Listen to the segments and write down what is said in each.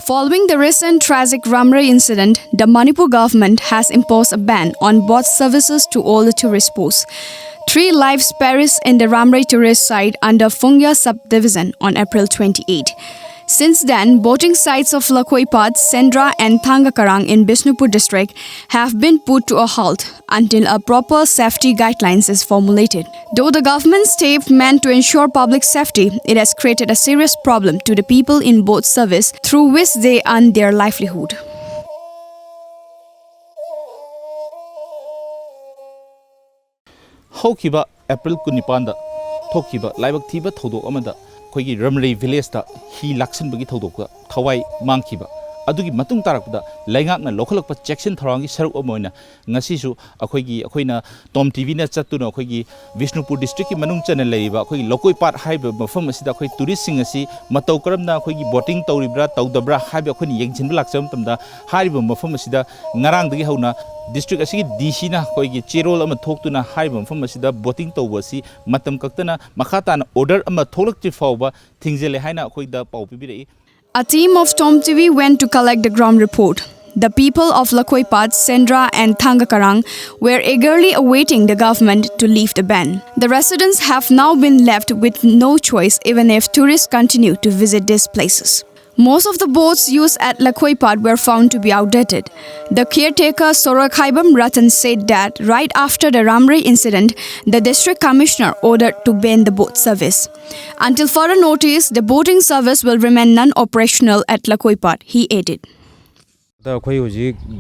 Following the recent tragic Ramrei incident, the Manipur government has imposed a ban on boat services to all the tourist posts. 3 lives perished in the Ramrei tourist site under Phungya subdivision on April 28. Since then, boating sites of Lakoipat, Sendra and Thangakarang in Bishnupur district have been put to a halt until a proper safety guidelines is formulated. Though the government's step meant to ensure public safety, it has created a serious problem to the people in boat service through which they earn their livelihood. Haukiba April Kunipanda, Tokiba, Laibak Tiba Todo Amanda, Kogi Ramrei village da he Laksan Bagi Todoka, Tawai Mankiba. Adugi Matung Tarakda, Langak na local projection Tarangi Saru Omoina, Nasisu, Akogi, Akoina, Tom Tivina Chatuna, Kogi, Vishnupur district, Manung Channel Leva, Kogi, Lokoi Part Hyber, Mafamasida, Koi tourist singasi, Matokaramna, Kogi, boating Tauribra, Taudabra, Hyber, Koni, Yanchin Laksam, Tamda, Haribu, Mafamasida, Narang the Hona, district Asi, Dishina, Kogi, Chirol, Ama Tokuna, Hyber, Famasida, boating Tawasi, Matam Kaktana, Makatan, order Ama Tolak Tifova, Tingzele Haina, Koida, Paupi. A team of Tom TV went to collect the ground report. The people of Lakoipat, Sendra and Thangakarang were eagerly awaiting the government to lift the ban. The residents have now been left with no choice even if tourists continue to visit these places. Most of the boats used at Lakoipat were found to be outdated. The caretaker Sorakhaibam Ratan said that right after the Ramrei incident, the district commissioner ordered to ban the boat service. Until further notice, the boating service will remain non-operational at Lakoipat, he added. The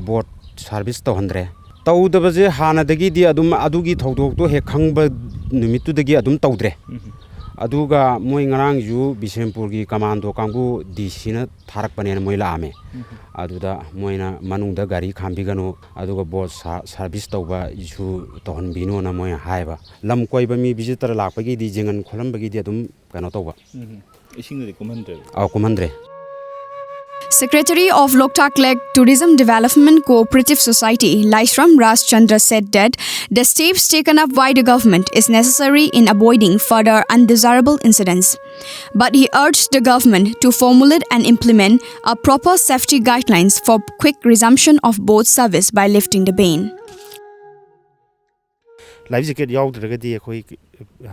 boat service to Andre. Tau the Baze Hana the Gidi Adum Adugi Toto Hekangba Numitu the Giadum Taudre. Aduga Moingarang you Bishempurgi Commando Kangu Dishina Tarakpan and Moilame. Aduda Moina Manunda Gari Kambigano Aduga boat service toba issue Ton Bino na Moya Haiba. Lam Koibami visitor Lapagi Dijing and Columbagi Diadum Canotova. Ising the commander. Our commander. Secretary of Loktak Lake Tourism Development Cooperative Society, Laishram Raj Chandra said that the steps taken up by the government is necessary in avoiding further undesirable incidents. But he urged the government to formulate and implement a proper safety guidelines for quick resumption of boat service by lifting the ban. Life jacket yaw dragadi koi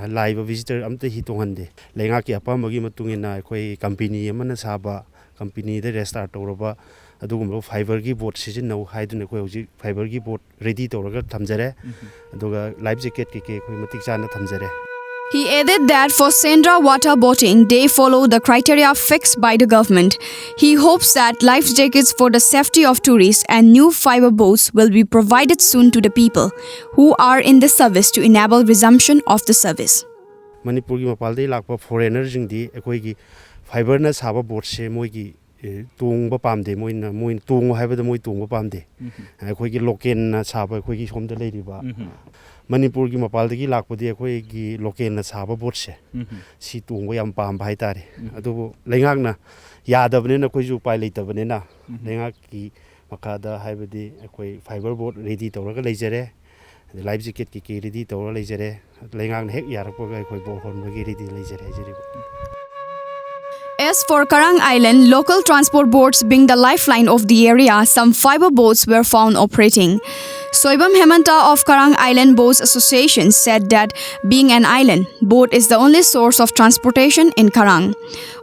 live visitor amte hitonghande lenga ki apamagi matungina koi company amana saba company the restart tawraba adugumba fiber gi boat season haiduna koi hoji fiber gi boat ready tawraga thamjare aduga life jacket ki koi matik chana thamjare. He added that for Sendra water boating, they follow the criteria fixed by the government. He hopes that life jackets for the safety of tourists and new fiber boats will be provided soon to the people who are in the service to enable resumption of the service. Manipur gi mapalde lakpa foreigners jingdi ekoi gi fiber na saba boat se moi gi tungba pamde moi tung haibada moi tungba pamde ekoi gi local na saba ekoi gi somda leiriba Manipur gi mapaldagi lakpadi ekoi gi local na saba boat se si tungba yam pam bhai tare adu lengak na yadabne na koi ju pai leitabne na lengak ki makada haibadi ekoi fiber boat ready tawraga leijare life jacket ki ready tawra leijare lengak na hek yarakpa ekoi boat hon gi ready leijare jeri. As for Karang Island, local transport boats being the lifeline of the area, some fiber boats were found operating. Soibam Hemanta of Karang Island Boats Association said that being an island, boat is the only source of transportation in Karang.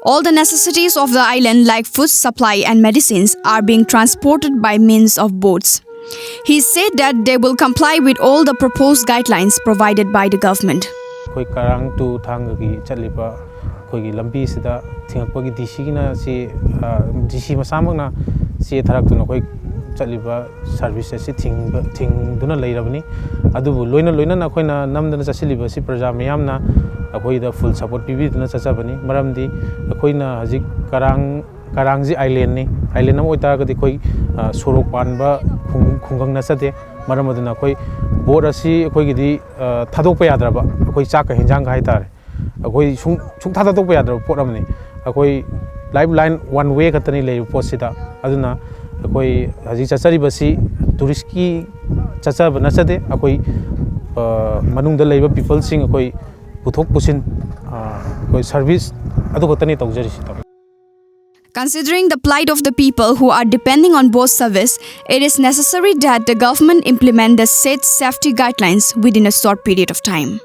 All the necessities of the island like food supply and medicines are being transported by means of boats. He said that they will comply with all the proposed guidelines provided by the government. Karang to Thangagi Chalipa Kogi Lambi Sida Thingapagi Dishina si Dishi Masamana si Tarakuna Koi Chaliba services Ting Duna Lairabani Adu Loina Loina Nakoina Namdana Siliba si Prajamiamna Akoi the full support PV Duna Sasabani Maramdi Akoina Hazik Karangzi Island Island Oitaga the Koi Surok Panba Kungang Nasate Maramaduna Koi Borasi Koigidi Tadopayadraba Koi Chaka Hinjang Haitar Akoi Sung Tadopayadra Poramani Akoi lifeline one way Katani Lay Posita Aduna Akoi Hazicha Saribasi Turiski Chacha Banasade Akoi Manung the labor people sing Akoi Putok Pusin service Adokatani Taujarisita. Considering the plight of the people who are depending on boat service, it is necessary that the government implement the said safety guidelines within a short period of time.